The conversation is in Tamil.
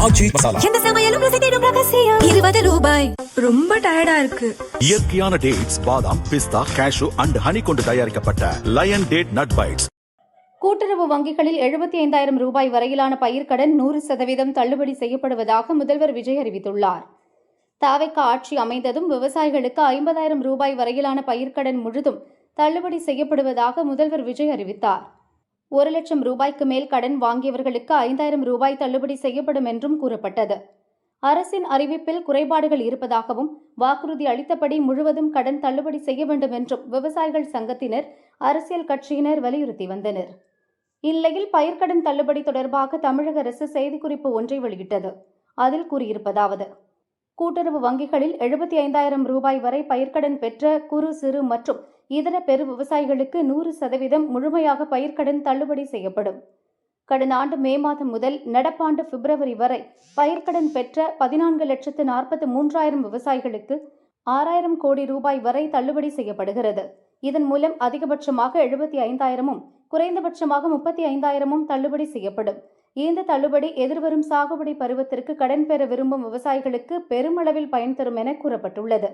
ஆச்சி மசாலா. எந்த சமையலும் ருசி தேடும் ரகசியம். 20 ரூபாய். ரொம்ப டயர்டா இருக்கு. இயற்கையான டேட்ஸ், பாதாம், பிஸ்தா, கேஷு அண்ட் ஹனி கொண்டு தயாரிக்கப்பட்ட லயன் டேட் நட் பைட்ஸ். கூட்டுறவு வங்கிகளில் 75,000 ரூபாய் வரையிலான பயிர்க்கடன் 100% தள்ளுபடி செய்யப்படுவதாக முதல்வர் விஜய் அறிவித்துள்ளார். தாவேக ஆட்சி அமைந்ததும் விவசாயிகளுக்கு 50,000 ரூபாய் வரையிலான பயிர்க்கடன் முழுதும் தள்ளுபடி செய்யப்படுவதாக முதல்வர் விஜய் அறிவித்தார். 1,00,000 ரூபாய்க்கு மேல் கடன் வாங்கியவர்களுக்கு 5,000 ரூபாய் தள்ளுபடி செய்யப்படும் என்றும் கூறப்பட்டது. அரசின் அறிவிப்பில் குறைபாடுகள் இருப்பதாகவும் வாக்குறுதி அளித்தபடி முழுவதும் கடன் தள்ளுபடி செய்ய வேண்டும் என்றும் விவசாயிகள் சங்கத்தினர், அரசியல் கட்சியினர் வலியுறுத்தி வந்தனர். இந்நிலையில் பயிர்க்கடன் தள்ளுபடி தொடர்பாக தமிழக அரசு செய்திக்குறிப்பு ஒன்றை வெளியிட்டது. அதில் கூறியிருப்பதாவது: கூட்டுறவு வங்கிகளில் 75,000 ரூபாய் வரை பயிர்க்கடன் பெற்ற குறு, சிறு மற்றும் இதர பெரு விவசாயிகளுக்கு 100% முழுமையாக பயிர்க்கடன் தள்ளுபடி செய்யப்படும். கடந்த ஆண்டு மே மாதம் முதல் நடப்பாண்டு பிப்ரவரி வரை பயிர்க்கடன் பெற்ற 14,43,000 விவசாயிகளுக்கு 6,000 கோடி ரூபாய் வரை தள்ளுபடி செய்யப்படுகிறது. இதன் மூலம் அதிகபட்சமாக 75,000-ம் குறைந்தபட்சமாக 35,000-ம் தள்ளுபடி செய்யப்படும். இந்த தள்ளுபடி எதிர்வரும் சாகுபடி பருவத்திற்கு கடன் பெற விரும்பும் விவசாயிகளுக்கு பெருமளவில் பயன் தரும் என கூறப்பட்டுள்ளது.